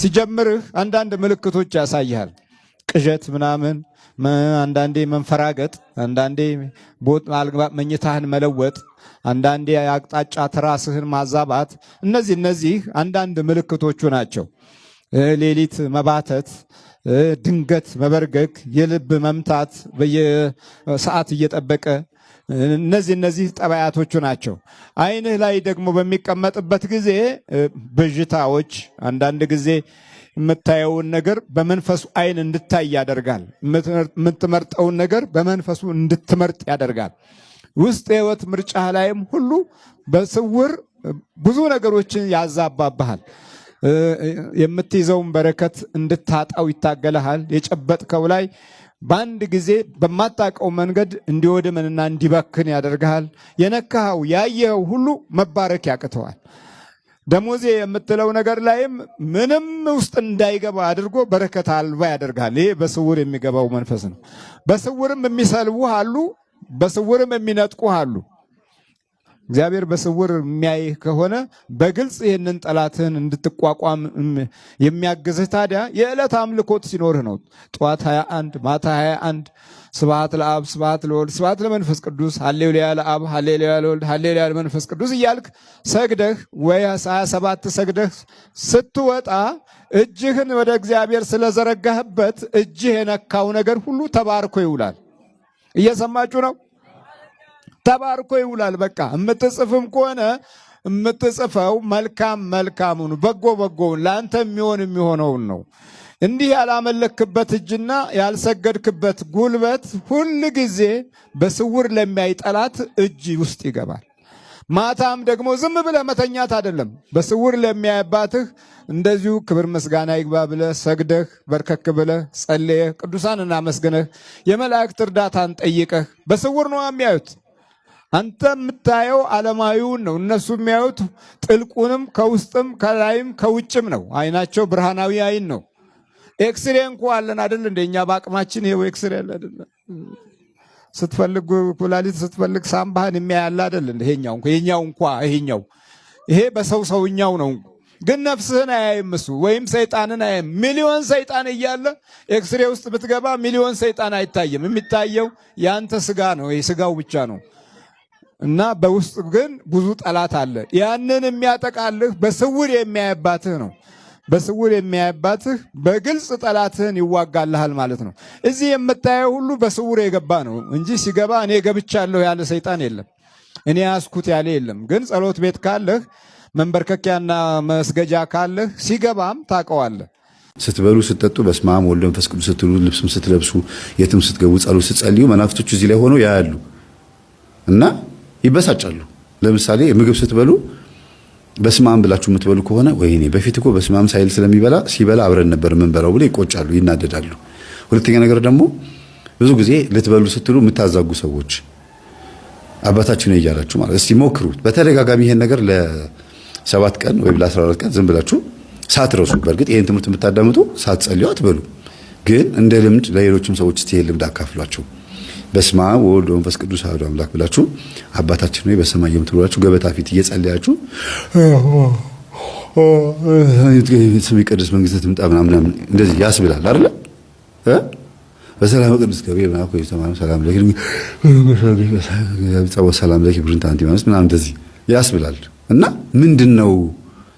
ሲጀምርህ አንዳንድ ምልክቶች ያሳያል። ቅዠት ምናምን፣ አንዳንዴ መንፈራገጥ፣ አንዳንዴ መኝታህን መለወጥ፣ አንዳንዴ አቅጣጫ ትራስህን ማዛባት፣ እነዚህ አንዳንድ ምልክቶቹ ናቸው። ሌሊት መባተት፣ ድንገት መበርገግ፣ የልብ መምታት በየሰዓት እየጠበቀ፣ እነዚህ ጠባያቶቹ ናቸው። ዓይንህ ላይ ደግሞ በሚቀመጥበት ጊዜ ብዥታዎች፣ አንዳንድ ጊዜ የምታየውን ነገር በመንፈሱ ዓይን እንድታይ ያደርጋል። የምትመርጠውን ነገር በመንፈሱ እንድትመርጥ ያደርጋል። ውስጥ የህይወት ምርጫህ ላይም ሁሉ በስውር ብዙ ነገሮችን ያዛባብሃል። የምትይዘውን በረከት እንድታጣው ይታገልሃል። የጨበጥከው ላይ በአንድ ጊዜ በማታውቀው መንገድ እንዲወድምንና እንዲበክን ያደርግሃል። የነካኸው ያየኸው ሁሉ መባረክ ያቅተዋል። ደሞዜ የምትለው ነገር ላይም ምንም ውስጥ እንዳይገባ አድርጎ በረከት አልባ ያደርጋል። ይሄ በስውር የሚገባው መንፈስ ነው። በስውርም የሚሰልቡህ አሉ፣ በስውርም የሚነጥቁህ አሉ። እግዚአብሔር በስውር የሚያይህ ከሆነ በግልጽ ይህንን ጠላትህን እንድትቋቋም የሚያግዝህ ታዲያ የዕለት አምልኮት ሲኖርህ ነው። ጠዋት 21 ማታ 21 ስብሐት ለአብ ስብሐት ለወልድ ስብሐት ለመንፈስ ቅዱስ ሃሌሉያ ለአብ ሃሌሉያ ለወልድ ሃሌሉያ ለመንፈስ ቅዱስ እያልክ ሰግደህ ወይ 27 ሰግደህ ስትወጣ እጅህን ወደ እግዚአብሔር ስለዘረጋህበት እጅህ የነካው ነገር ሁሉ ተባርኮ ይውላል። እየሰማችሁ ነው? ተባርኮ ይውላል። በቃ የምትጽፍም ከሆነ የምትጽፈው መልካሙን በጎውን ለአንተ የሚሆነውን ነው። እንዲህ ያላመለክበት እጅና ያልሰገድክበት ጉልበት ሁል ጊዜ በስውር ለሚያይ ጠላት እጅ ውስጥ ይገባል። ማታም ደግሞ ዝም ብለህ መተኛት አይደለም። በስውር ለሚያይባትህ እንደዚሁ ክብር ምስጋና ይግባ ብለህ ሰግደህ በርከክ ብለህ ጸልየህ ቅዱሳንን አመስግነህ የመላእክት እርዳታን ጠይቀህ በስውር ነው የሚያዩት። አንተ የምታየው ዓለማዊውን ነው። እነሱ የሚያዩት ጥልቁንም ከውስጥም ከላይም ከውጭም ነው። አይናቸው ብርሃናዊ አይን ነው። ኤክስሬ እንኳ አለን አይደል? እንደኛ በአቅማችን ይሄው ኤክስሬ አለ አይደል? ስትፈልግ ኩላሊት ስትፈልግ ሳምባህን የሚያያል አይደል? ይሄኛው ይሄ በሰውኛው ነው። ግን ነፍስህን አያይም እሱ፣ ወይም ሰይጣንን አያይም። ሚሊዮን ሰይጣን እያለ ኤክስሬ ውስጥ ብትገባ ሚሊዮን ሰይጣን አይታይም። የሚታየው ያንተ ስጋ ነው። ይሄ ስጋው ብቻ ነው። እና በውስጥ ግን ብዙ ጠላት አለ። ያንን የሚያጠቃልህ በስውር የሚያይባትህ ነው። በስውር የሚያይባትህ በግልጽ ጠላትህን ይዋጋልሃል ማለት ነው። እዚህ የምታየው ሁሉ በስውር የገባ ነው እንጂ ሲገባ እኔ ገብቻለሁ ያለ ሰይጣን የለም። እኔ ያስኩት ያለ የለም። ግን ጸሎት ቤት ካለህ መንበርከኪያና መስገጃ ካለህ ሲገባም ታውቀዋለህ። ስትበሉ ስትጠጡ በስመ አብ ወወልድ ወመንፈስ ቅዱስ ስትሉ፣ ልብስም ስትለብሱ፣ የትም ስትገቡ፣ ጸሎት ስትጸልዩ መናፍስቶቹ እዚህ ላይ ሆነው ያያሉ እና ይበሳጫሉ። ለምሳሌ ምግብ ስትበሉ በስመ አብ ብላችሁ የምትበሉ ከሆነ ወይኔ በፊት እኮ በስመ አብ ሳይል ሲበላ አብረን ነበር የምንበላው ብለው ይቆጫሉ፣ ይናደዳሉ። ሁለተኛ ነገር ደግሞ ብዙ ጊዜ ልትበሉ ስትሉ የምታዛጉ ሰዎች አባታችን እያላችሁ ማለት እስቲ ሞክሩት በተደጋጋሚ ይሄን ነገር ለ7 ቀን ወይም ለ14 ቀን ዝም ብላችሁ ሳትረሱ። በእርግጥ ይሄን ትምህርት የምታዳምጡ ሳትጸልዩ አትበሉ፣ ግን እንደ ልምድ ለሌሎችም ሰዎች እስቲ ይሄን ልምድ አካፍሏቸው። በስመ አብ ወወልድ ወመንፈስ ቅዱስ አሐዱ አምላክ ብላችሁ አባታችን ሆይ በሰማይ የምትኖራችሁ ገበታ ፊት እየጸለያችሁ ስምህ ይቀደስ መንግስትህ ትምጣ ምናምን እንደዚህ ያስብላል አይደል? በሰላም ቅዱስ ገብርኤል መልአኩ የተማረው ሰላም ለኪ ሰላም ለኪ ብሩንታ አንቲ ማለት ምናምን እንደዚህ ያስብላል። እና ምንድነው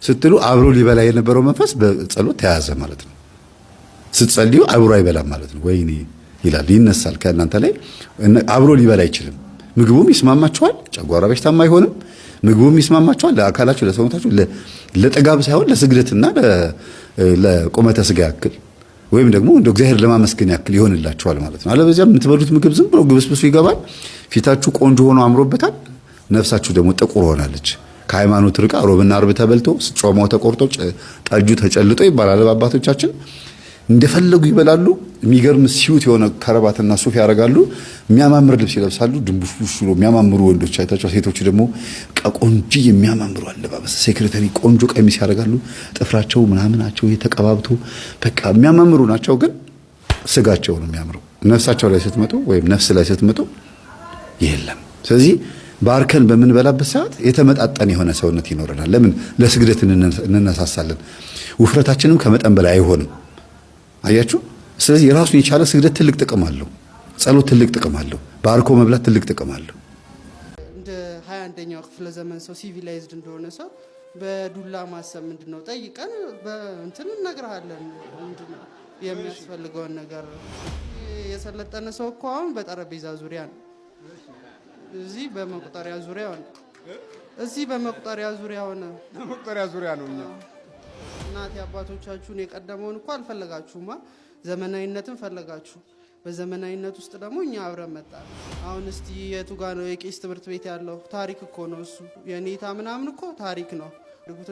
ስትሉ አብሮ ሊበላ የነበረው መንፈስ በጸሎት ተያዘ ማለት ነው። ስትጸልዩ አብሮ አይበላም ማለት ነው። ወይኔ ይላል ይነሳል ከእናንተ ላይ አብሮ ሊበላ አይችልም። ምግቡም ይስማማችኋል፣ ጨጓራ በሽታም አይሆንም። ምግቡም ይስማማችኋል፣ ለአካላችሁ ለሰውነታችሁ ለጥጋብ ሳይሆን ለስግደትና ለቁመተ ስጋ ያክል ወይም ደግሞ እንደ እግዚአብሔር ለማመስገን ያክል ይሆንላችኋል ማለት ነው። አለበለዚያ የምትበሉት ምግብ ዝም ብሎ ግብስብሱ ይገባል። ፊታችሁ ቆንጆ ሆኖ አምሮበታል፣ ነፍሳችሁ ደግሞ ጥቁር ሆናለች። ከሃይማኖት ርቃ ሮብና አርብ ተበልቶ ጾማው ተቆርጦ ጠጁ ተጨልጦ ይባላል አባቶቻችን። እንደፈለጉ ይበላሉ። የሚገርም ሲዩት የሆነ ከረባትና ሱፍ ያደርጋሉ። የሚያማምር ልብስ ይለብሳሉ። ድንቡሽቡሽ ብሎ የሚያማምሩ ወንዶች አይታቸው፣ ሴቶች ደግሞ ቆንጆ የሚያማምሩ አለባበስ ሴክሬታሪ ቆንጆ ቀሚስ ያደርጋሉ። ጥፍራቸው ምናምናቸው የተቀባብቶ በቃ የሚያማምሩ ናቸው። ግን ስጋቸው ነው የሚያምረው። ነፍሳቸው ላይ ስትመጡ ወይም ነፍስ ላይ ስትመጡ የለም። ስለዚህ ባርከን በምንበላበት ሰዓት የተመጣጠነ የሆነ ሰውነት ይኖረናል። ለምን ለስግደት እንነሳሳለን። ውፍረታችንም ከመጠን በላይ አይሆንም። አያችሁ። ስለዚህ የራሱን የቻለ ስግደት ትልቅ ጥቅም አለው። ጸሎት ትልቅ ጥቅም አለው። ባርኮ መብላት ትልቅ ጥቅም አለው። እንደ 21ኛው ክፍለ ዘመን ሰው ሲቪላይዝድ እንደሆነ ሰው በዱላ ማሰብ ምንድነው ጠይቀን በእንትን እነግርሃለን ምንድነው የሚያስፈልገውን ነገር። የሰለጠነ ሰው እኮ አሁን በጠረጴዛ ዙሪያ ነው። እዚህ በመቁጠሪያ ዙሪያ ሆነ። እዚህ በመቁጠሪያ ዙሪያ ሆነ። በመቁጠሪያ ዙሪያ ነው። እኛ እናት አባቶቻችሁን የቀደመውን እኮ አልፈለጋችሁማ፣ ዘመናዊነትን ፈለጋችሁ። በዘመናዊነት ውስጥ ደግሞ እኛ አብረን መጣን። አሁን እስቲ የቱ ጋር ነው የቄስ ትምህርት ቤት ያለው? ታሪክ እኮ ነው እሱ። የኔታ ምናምን እኮ ታሪክ ነው።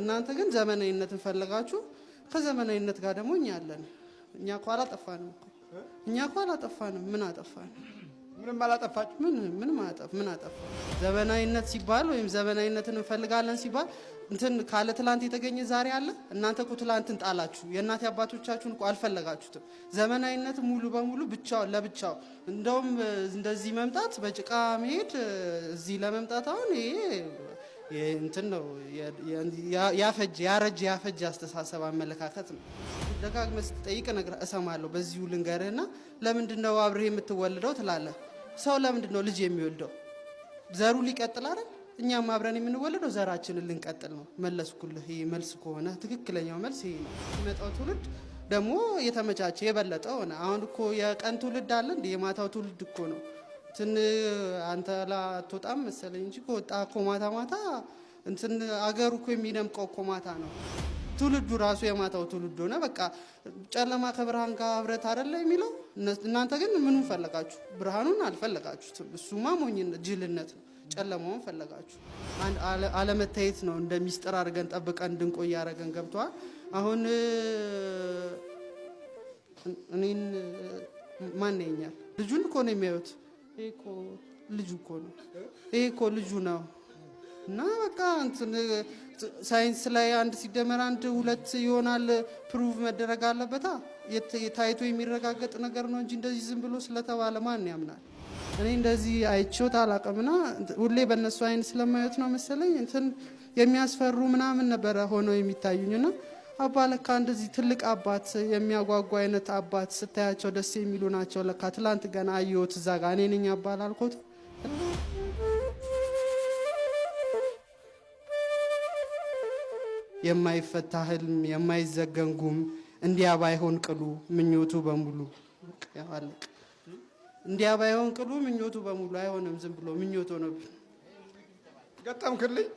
እናንተ ግን ዘመናዊነትን ፈለጋችሁ። ከዘመናዊነት ጋር ደግሞ እኛ አለን። እኛ እኮ አላጠፋንም። እኛ እኮ አላጠፋንም። ምን አጠፋን? ምንም አላጠፋችሁ። ምን አጠፋ? ዘመናዊነት ሲባል ወይም ዘመናዊነትን እንፈልጋለን ሲባል እንትን ካለ ትላንት የተገኘ ዛሬ አለ። እናንተ እኮ ትላንትን ጣላችሁ። የእናት አባቶቻችሁን እኮ አልፈለጋችሁትም። ዘመናዊነት ሙሉ በሙሉ ብቻው ለብቻው እንደውም እንደዚህ መምጣት በጭቃ መሄድ እዚህ ለመምጣት አሁን ይሄ እንትን ነው ያረጀ አስተሳሰብ አመለካከት ነው። ደጋግመህ ስትጠይቅ እሰማለሁ። በዚሁ ልንገርህና ለምንድነው አብረህ የምትወልደው ትላለህ። ሰው ለምንድነው ልጅ የሚወልደው? ዘሩ ሊቀጥል አይደል? እኛም አብረን የምንወለደው ዘራችንን ልንቀጥል ነው። መለስኩልህ። ይሄ መልስ ከሆነ ትክክለኛው መልስ ይሄ ነው። የሚመጣው ትውልድ ደግሞ የተመቻቸ የበለጠ ሆነ። አሁን እኮ የቀን ትውልድ አለ እንዴ? የማታው ትውልድ እኮ ነው። አንተ ላትወጣም መሰለኝ እንጂ ከወጣ እኮ ማታ እንትን አገሩ እኮ የሚደምቀው እኮ ማታ ነው። ትውልዱ ራሱ የማታው ትውልድ ሆነ። በቃ ጨለማ ከብርሃን ጋር ህብረት አይደለ የሚለው። እናንተ ግን ምኑን ፈለጋችሁ? ብርሃኑን አልፈለጋችሁትም። እሱማ ሞኝነት፣ ጅልነት ነው። ጨለማውን ፈለጋችሁ። አለመታየት ነው እንደ ሚስጥር አድርገን ጠብቀን እንድንቆይ አድርገን ገብቷል። አሁን እኔን ማን ያኛል? ልጁን እኮ ነው የሚያዩት። ይሄ እኮ ልጁ እኮ ነው። ይሄ እኮ ልጁ ነው። እና በቃ እንትን ሳይንስ ላይ 1 ሲደመር 1 2 ይሆናል ፕሩቭ መደረግ አለበታ። ታይቶ የሚረጋገጥ ነገር ነው እንጂ እንደዚህ ዝም ብሎ ስለተባለ ማን ያምናል? እኔ እንደዚህ አይቼውት አላውቅምና ሁሌ በእነሱ አይን ስለማየት ነው መሰለኝ እንትን የሚያስፈሩ ምናምን ነበረ ሆነው የሚታዩኝና አባ ለካ እንደዚህ ትልቅ አባት የሚያጓጓ አይነት አባት ስታያቸው ደስ የሚሉ ናቸው። ለካ ትላንት ገና አየሁት እዛ ጋር እኔ ነኝ አባ አላልኩት። የማይፈታ ህልም የማይዘገን ጉም እንዲያ ባይሆን ቅሉ ምኞቱ በሙሉ ያዋለቅ። እንዲያ ባይሆን ቅሉ ምኞቱ በሙሉ አይሆንም። ዝም ብሎ ምኞት ሆነብኝ። ገጠምክልኝ?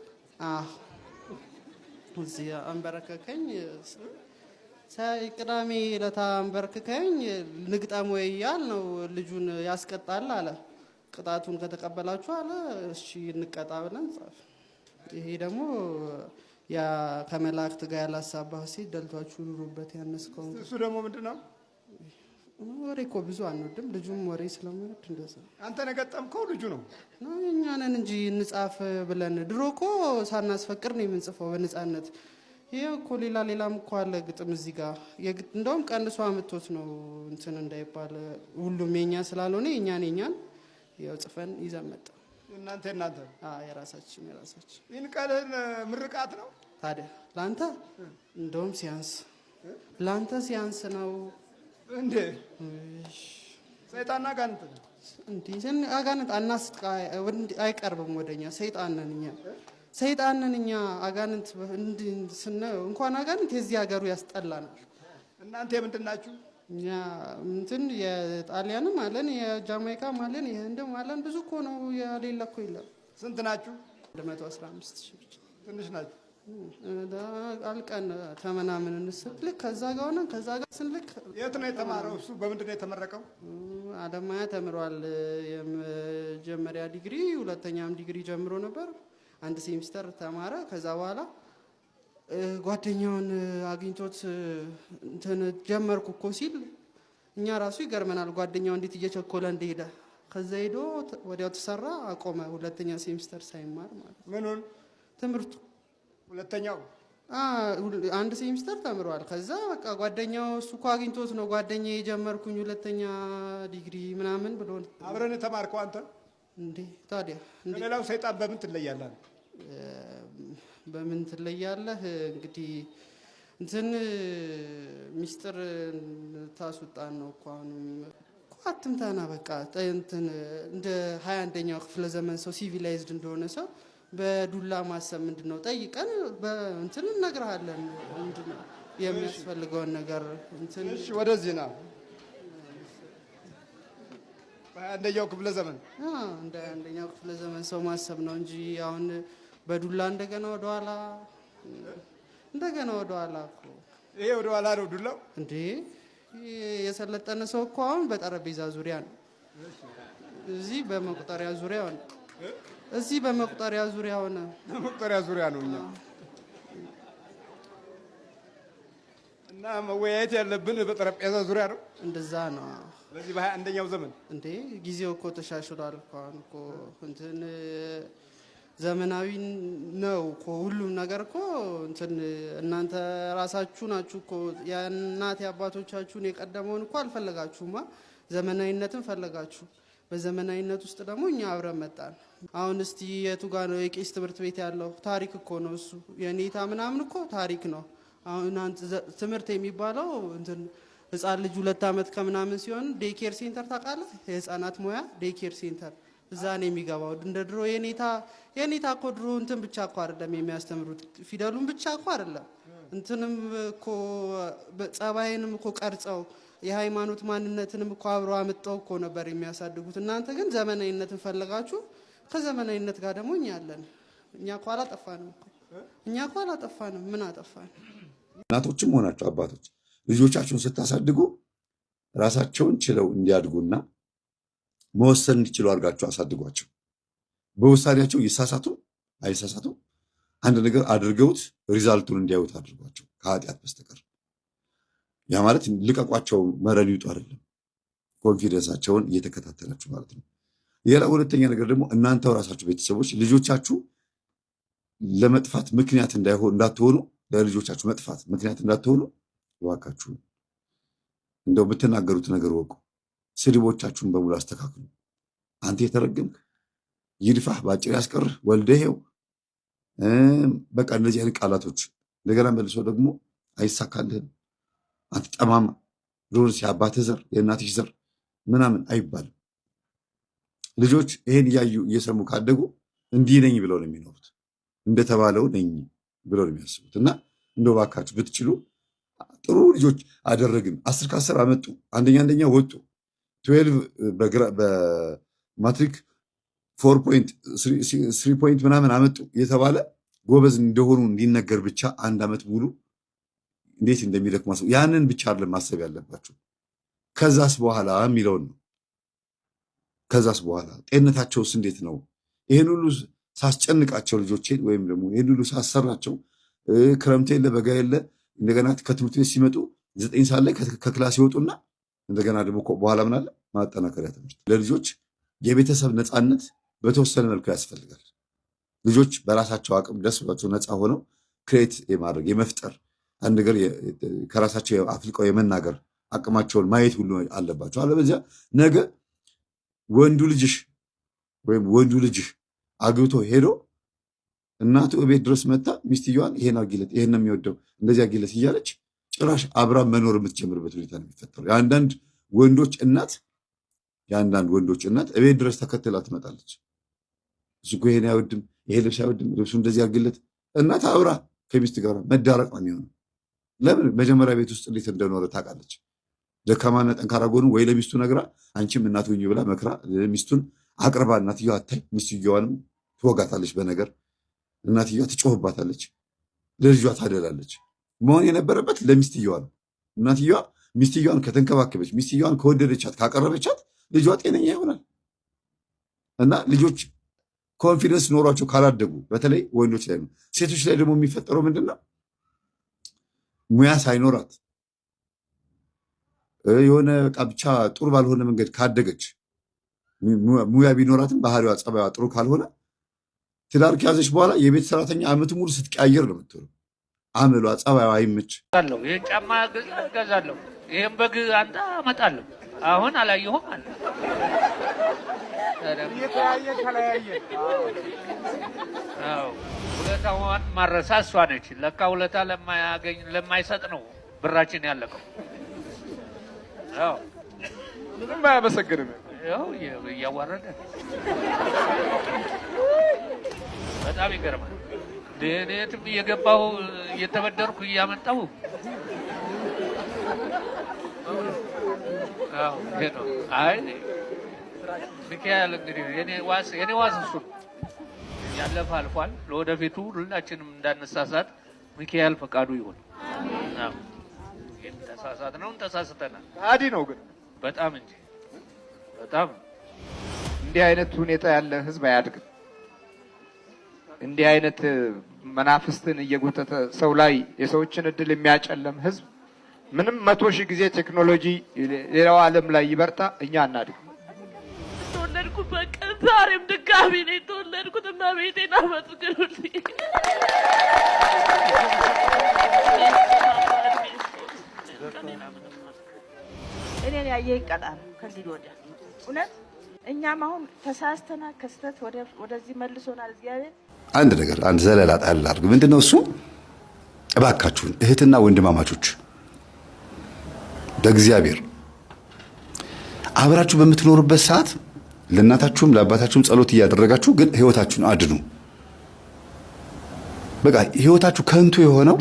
እዚህ አንበረከከኝ። ቅዳሜ ዕለት አንበረከከኝ። ንግጠም ወይ ያል ነው ልጁን ያስቀጣል አለ። ቅጣቱን ከተቀበላችሁ አለ እሺ እንቀጣ ብለን ጻፍ። ይሄ ደግሞ ያ ከመላእክት ጋር ያላሳባህ ሴት ደልቷችሁ ኑሩበት ያነስከው። እሱ ደግሞ ምንድነው? ወሬ እኮ ብዙ አንወድም። ልጁም ወሬ ስለማይወድ እንደዛ። አንተ ነገጠምከው ልጁ ነው? እኛ ነን እንጂ እንጻፍ ብለን ድሮ እኮ ሳናስፈቅር ነው የምንጽፈው በነፃነት። ይሄ እኮ ሌላም እኮ አለ ግጥም እዚህ ጋር እንደውም ቀንሷ አምጥቶት ነው እንትን እንዳይባል ሁሉም የኛ ስላልሆነ የኛን ያው ጽፈን ይዘን መጣ። እናንተ የራሳችን ይህን ቀልን ምርቃት ነው ታዲያ። ላንተ እንደውም ላንተ ሲያንስ ነው እንዴ? ሰይጣንና አጋንንት እንዴ? አጋንንት አናስጣ አይቀርብም ወደኛ። ሰይጣን ነን እኛ። አጋንንት እንኳን አጋንንት የዚህ ሀገሩ ያስጠላናል። እናንተ የምንድን ናችሁ? እኛ እንትን የጣሊያንም አለን የጃማይካም አለን የህንድም አለን። ብዙ እኮ ነው የሌለ እኮ የለም። ስንት ናችሁ? 115,000 ትንሽ ናችሁ። አልቀን ተመናምን እንስልክ ከዛ ጋር ሆነ ከዛ ጋር ስንልክ። የት ነው የተማረው እሱ? በምንድን ነው የተመረቀው? አለማያ ተምሯል። የመጀመሪያ ዲግሪ ሁለተኛም ዲግሪ ጀምሮ ነበር። 1 ሴሚስተር ተማረ። ከዛ በኋላ ጓደኛውን አግኝቶት እንትን ጀመርኩ እኮ ሲል እኛ ራሱ ይገርመናል። ጓደኛው እንዴት እየቸኮለ እንደሄደ። ከዛ ሄዶ ወዲያው ተሰራ አቆመ። ሁለተኛ ሴሚስተር ሳይማር ማለት ነው። ምኑን? ትምህርቱ ሁለተኛው 1 ሴሚስተር ተምሯል። ከዛ በቃ ጓደኛው እሱ እኮ አግኝቶት ነው ጓደኛዬ የጀመርኩኝ ሁለተኛ ዲግሪ ምናምን ብሎ። አብረን ተማርከው አንተ? እንዴ ታዲያ ከሌላው ሰይጣን በምን ትለያለህ? በምን ትለያለህ? እንግዲህ እንትን ሚስጥር ታስወጣን ነው እኮ አሁንም እኮ አትምታና በቃ እንትን እንደ 21ኛው ክፍለ ዘመን ሰው ሲቪላይዝድ እንደሆነ ሰው በዱላ ማሰብ ምንድነው? ጠይቀን እንትን እነግርሃለን ምንድነው የሚያስፈልገውን ነገር እንትን። እሺ ወደዚህ ና። በ21ኛው ክፍለ ዘመን እንደ 21ኛው ክፍለ ዘመን ሰው ማሰብ ነው እንጂ አሁን በዱላ እንደገና ወደኋላ እኮ ይሄ ወደኋላ ነው ዱላው እንዴ? የሰለጠነ ሰው እኮ አሁን በጠረጴዛ ዙሪያ ነው። እዚህ በመቁጠሪያ ዙሪያ ሆነ። እዚህ በመቁጠሪያ ዙሪያ ሆነ። በመቁጠሪያ ዙሪያ ነው እኛ እና መወያየት ያለብን በጠረጴዛ ዙሪያ ነው። እንደዛ ነው። በዚህ በ21ኛው ዘመን እንዴ ጊዜው እኮ ተሻሽሏል እኮ አሁን እኮ እንትን ዘመናዊ ነው እኮ ሁሉም ነገር እኮ እንትን እናንተ ራሳችሁ ናችሁ እኮ የእናት አባቶቻችሁን የቀደመውን እኮ አልፈለጋችሁማ፣ ዘመናዊነትን ፈለጋችሁ። በዘመናዊነት ውስጥ ደግሞ እኛ አብረን መጣን። አሁን እስቲ የቱ ጋር ነው የቄስ ትምህርት ቤት ያለው? ታሪክ እኮ ነው እሱ። የኔታ ምናምን እኮ ታሪክ ነው። አሁን ትምህርት የሚባለው እንትን ህፃን ልጅ 2 ዓመት ከምናምን ሲሆን ዴይኬር ሴንተር ታውቃለህ? የህፃናት ሙያ ዴይኬር ሴንተር እዛ ነው የሚገባው። እንደ ድሮ የኔታ እኮ ድሮ እንትን ብቻ እኮ አይደለም የሚያስተምሩት፣ ፊደሉን ብቻ እኮ አይደለም እንትንም እኮ ጸባይንም እኮ ቀርጸው የሃይማኖት ማንነትንም እኮ አብረው አመጣው እኮ ነበር የሚያሳድጉት። እናንተ ግን ዘመናዊነትን ፈለጋችሁ። ከዘመናዊነት ጋር ደግሞ እኛ አለን። እኛ እኮ አላጠፋንም። ምን አጠፋን? እናቶችም ሆናችሁ አባቶች ልጆቻችሁን ስታሳድጉ ራሳቸውን ችለው እንዲያድጉና መወሰን እንዲችሉ አድርጋችሁ አሳድጓቸው። በውሳኔያቸው ይሳሳቱ አይሳሳቱ አንድ ነገር አድርገውት ሪዛልቱን እንዲያዩት አድርጓቸው ከኃጢአት በስተቀር። ያ ማለት ልቀቋቸው መረን ይውጡ አይደለም፣ ኮንፊደንሳቸውን እየተከታተላችሁ ማለት ነው። ሌላ ሁለተኛ ነገር ደግሞ እናንተው ራሳችሁ ቤተሰቦች ልጆቻችሁ ለመጥፋት ምክንያት እንዳትሆኑ፣ ለልጆቻችሁ መጥፋት ምክንያት እንዳትሆኑ እባካችሁ እንደው ብትናገሩት ነገር ወቁ። ስድቦቻችሁን በሙሉ አስተካክሉ። አንተ የተረገምክ ይድፋህ፣ ባጭር ያስቀርህ፣ ወልደሄው በቃ እነዚህ አይነት ቃላቶች እንደገና መልሶ ደግሞ አይሳካልህም፣ አንተ ጠማማ ሮንስ፣ የአባትህ ዘር የእናትሽ ዘር ምናምን አይባልም። ልጆች ይሄን እያዩ እየሰሙ ካደጉ እንዲህ ነኝ ብለው ነው የሚኖሩት፣ እንደተባለው ነኝ ብለው ነው የሚያስቡት። እና እንደው እባካችሁ ብትችሉ ጥሩ ልጆች አደረግን። 10 ከ10 አመጡ፣ አንደኛ ወጡ፣ 12 በማትሪክ 4.3 ፖይንት ምናምን አመጡ የተባለ ጎበዝ እንደሆኑ እንዲነገር ብቻ 1 ዓመት ሙሉ እንዴት እንደሚደክሙ ማሰብ፣ ያንን ብቻ አይደለም ማሰብ ያለባችሁ። ከዛስ በኋላ የሚለውን ነው። ከዛስ በኋላ ጤንነታቸውስ እንዴት ነው? ይሄን ሁሉ ሳስጨንቃቸው ልጆቼን ወይም ደግሞ ይሄን ሁሉ ሳሰራቸው ክረምት የለ በጋ የለ እንደገና ከትምህርት ቤት ሲመጡ 9 ሰዓት ላይ ከክላስ ይወጡና እንደገና ደግሞ በኋላ ምን አለ ማጠናከሪያ ትምህርት። ለልጆች የቤተሰብ ነፃነት በተወሰነ መልኩ ያስፈልጋል። ልጆች በራሳቸው አቅም ደስ ብሏቸው ነፃ ሆነው ክሬት የማድረግ የመፍጠር አንድ ነገር ከራሳቸው አፍልቀው የመናገር አቅማቸውን ማየት ሁሉ አለባቸው። አለበዚያ ነገ ወንዱ ልጅሽ ወይም ወንዱ ልጅሽ አግብቶ ሄዶ እናቱ እቤት ድረስ መጣ ሚስትየዋን ይሄን አጊለት ይሄን ነው የሚወደው እንደዚህ አጊለት እያለች ጭራሽ አብራ መኖር የምትጀምርበት ሁኔታ ነው የሚፈጠረው። የአንዳንድ ወንዶች እናት እቤት ድረስ ተከትላ ትመጣለች። እሱ እኮ ይሄን አይወድም፣ ይሄ ልብስ አይወድም፣ ልብሱ እንደዚህ አጊለት። እናት አብራ ከሚስት ጋር መዳረቅ ነው የሚሆነው። ለምን? መጀመሪያ ቤት ውስጥ እንዴት እንደኖረ ታውቃለች። ደካማና ጠንካራ ጎኑ ወይ ለሚስቱ ነግራ አንቺም እናት ሁኚ ብላ መክራ ሚስቱን አቅርባ እናትየዋ አታይ ሚስትየዋንም ትወጋታለች በነገር እናትየዋ ትጮህባታለች፣ ለልጇ ታደላለች። መሆን የነበረበት ለሚስትየዋ ነው። እናትየዋ ሚስትየዋን ከተንከባከበች፣ ሚስትየዋን ከወደደቻት፣ ካቀረበቻት ልጇ ጤነኛ ይሆናል። እና ልጆች ኮንፊደንስ ኖሯቸው ካላደጉ በተለይ ወንዶች ላይ ነው። ሴቶች ላይ ደግሞ የሚፈጠረው ምንድነው? ሙያ ሳይኖራት የሆነ በቃ ብቻ ጥሩ ባልሆነ መንገድ ካደገች፣ ሙያ ቢኖራትም ባህሪዋ ጸባይዋ ጥሩ ካልሆነ ትዳር ከያዘች በኋላ የቤት ሰራተኛ ዓመት ሙሉ ስትቀያየር ነው የምትሆነው። አመሏ ጸባይዋ አይመች። ይሄን ጫማ እገዛለሁ፣ ይሄን በግ አንተ አመጣለሁ፣ አሁን አላየሁም አለ። እየተያየ ተለያየ። አዎ ውለታዋን ማረሳ እሷ ነች። ለካ ውለታ ለማያገኝ ለማይሰጥ ነው ብራችን ያለቀው። አዎ ምንም አያመሰግንም። ያው እያዋረደ በጣም ይገርማል። እኔትም እየገባሁ እየተበደርኩ እያመጣሁ አዎ ይሄ ነው። አይ ሚካኤል እንግዲህ የኔ ዋስ እሱ ያለፈ አልፏል። ለወደፊቱ ሁላችንም እንዳንሳሳት ሚካኤል ፈቃዱ ይሁን። አዎ ተሳሳት ነው ተሳስተናል። አዲ ነው ግን በጣም እንጂ በጣም እንዲህ አይነት ሁኔታ ያለ ህዝብ አያድግም። እንዲህ አይነት መናፍስትን እየጎተተ ሰው ላይ የሰዎችን እድል የሚያጨለም ህዝብ ምንም 100,000 ጊዜ ቴክኖሎጂ ሌላው ዓለም ላይ ይበርታ፣ እኛ አናድግ። ተወለድኩበት ቀን ዛሬም ድጋሚ ነው የተወለድኩት እና ቤቴን አመስግኑልኝ። እኔን ያየ ይቀጣል ከዚህ ወዲያ እውነት። እኛም አሁን ተሳስተናል፣ ከስተት ወደዚህ መልሶናል እግዚአብሔር። አንድ ነገር አንድ ዘለላ ጣል አድርግ። ምንድነው እሱ? እባካችሁን እህትና ወንድማማቾች በእግዚአብሔር አብራችሁ በምትኖሩበት ሰዓት ለእናታችሁም ለአባታችሁም ጸሎት እያደረጋችሁ ግን ህይወታችሁን አድኑ። በቃ ህይወታችሁ ከንቱ የሆነው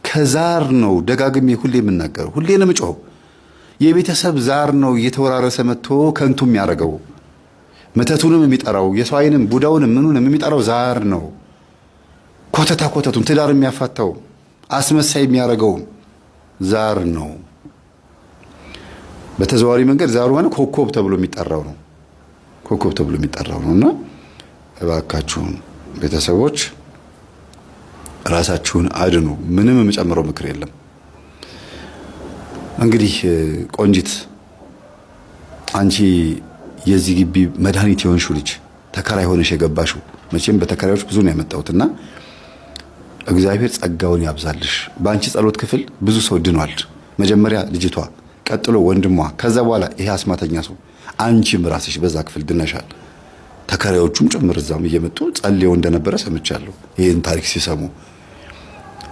ከዛር ነው። ደጋግሜ ሁሌ የምናገረው ሁሌ ነው የምጮኸው። የቤተሰብ ዛር ነው እየተወራረሰ መጥቶ ከንቱ የሚያደርገው። መተቱንም የሚጠራው የሰው ዓይንም ቡዳውንም ምኑንም የሚጠራው ዛር ነው። ኮተቱን ትዳር የሚያፋታው አስመሳይ የሚያደርገው ዛር ነው። በተዘዋዋሪ መንገድ ዛሩ ሆነ ኮከብ ተብሎ የሚጠራው ነውና እባካችሁን ቤተሰቦች ራሳችሁን አድኑ። ምንም የምጨምረው ምክር የለም። እንግዲህ ቆንጂት አንቺ የዚህ ግቢ መድኃኒት የሆንሽው ልጅ ተከራይ ሆነሽ የገባሽው መቼም በተከራዮች ብዙ ነው ያመጣሁትና እግዚአብሔር ጸጋውን ያብዛልሽ። በአንቺ ጸሎት ክፍል ብዙ ሰው ድኗል። መጀመሪያ ልጅቷ፣ ቀጥሎ ወንድሟ፣ ከዛ በኋላ ይሄ አስማተኛ ሰው፣ አንቺም ራስሽ በዛ ክፍል ድነሻል። ተከራዮቹም ጭምር እዛም እየመጡ ጸልየው እንደነበረ ሰምቻለሁ። ይሄን ታሪክ ሲሰሙ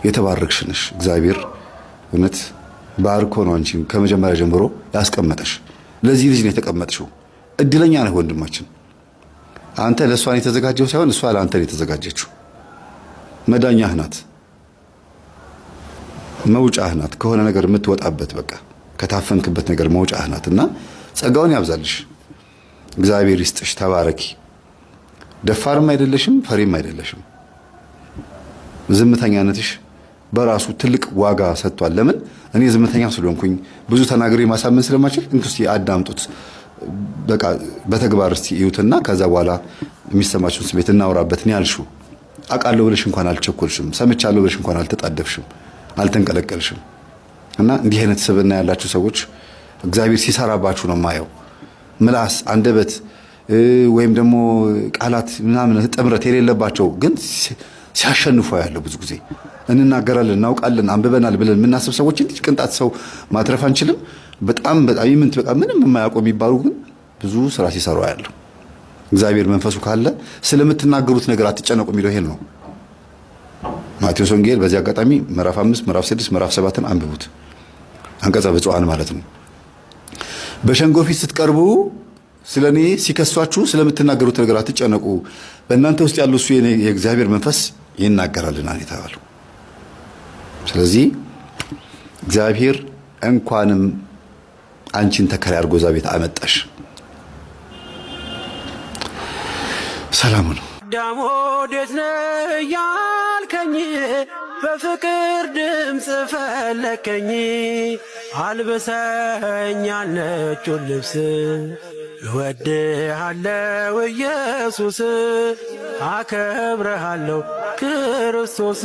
የተባረክሽ ነሽ። እግዚአብሔር እውነት ባርኮ ነው አንቺን ከመጀመሪያ ጀምሮ ያስቀመጠሽ። ለዚህ ልጅ ነው የተቀመጥሽው። እድለኛ ነህ ወንድማችን። አንተ ለእሷ ነው የተዘጋጀው ሳይሆን እሷ ለአንተ ነው የተዘጋጀችው። መዳኛህ ናት፣ መውጫህ ናት። ከሆነ ነገር የምትወጣበት በቃ ከታፈንክበት ነገር መውጫህ ናትና ጸጋውን ያብዛልሽ። እግዚአብሔር ይስጥሽ። ተባረኪ። ደፋርም አይደለሽም፣ ፈሪም አይደለሽም። ዝምተኛነትሽ በራሱ ትልቅ ዋጋ ሰጥቷል። ለምን? እኔ ዝምተኛ ስለሆንኩኝ ብዙ ተናግሬ ማሳመን ስለማችል እንግዲህ አዳምጡት። በቃ በተግባር እስቲ እዩትና ከዛ በኋላ የሚሰማችሁን ስሜት እናወራበት ነው ያልሽው። አውቃለሁ ብለሽ እንኳን አልቸኮልሽም። ሰምቻለሁ ብለሽ እንኳን አልተጣደፍሽም፣ አልተንቀለቀልሽም። እና እንዲህ አይነት ስብዕና ያላችሁ ሰዎች እግዚአብሔር ሲሰራባችሁ ነው ማየው። ምላስ፣ አንደበት ወይም ደግሞ ቃላት ምናምን ጥምረት የሌለባቸው ግን ሲያሸንፉ ያለው ብዙ ጊዜ እንናገራለን፣ እናውቃለን፣ አንብበናል ብለን የምናስብ ሰዎች እንጂ ቅንጣት ሰው ማትረፍ አንችልም። በጣም ይምንት በቃ ምንም የማያውቁ የሚባሉ ግን ብዙ ስራ ሲሰሩ ያለው እግዚአብሔር መንፈሱ ካለ ስለምትናገሩት ነገር አትጨነቁ የሚለው ይሄን ነው። ማቴዎስ ወንጌል በዚህ አጋጣሚ ምዕራፍ 5 ምዕራፍ 6 ምዕራፍ 7ን አንብቡት። አንቀጸ ብፁዓን ማለት ነው። በሸንጎ ፊት ስትቀርቡ ስለኔ ሲከሷችሁ ስለምትናገሩት ነገር አትጨነቁ፣ በእናንተ ውስጥ ያለው እሱ የእግዚአብሔር መንፈስ ይናገራልና የተባለው። ስለዚህ እግዚአብሔር እንኳንም አንቺን ተከራይ አድርጎ እዛ ቤት አመጣሽ። ሰላሙ ነው። ዳሞ ወዴት ነህ ያልከኝ፣ በፍቅር ድምፅ ፈለከኝ። አልብሰኝ ነጩን ልብስ፣ እወድሃለሁ ኢየሱስ፣ አከብረሃለሁ ክርስቶስ።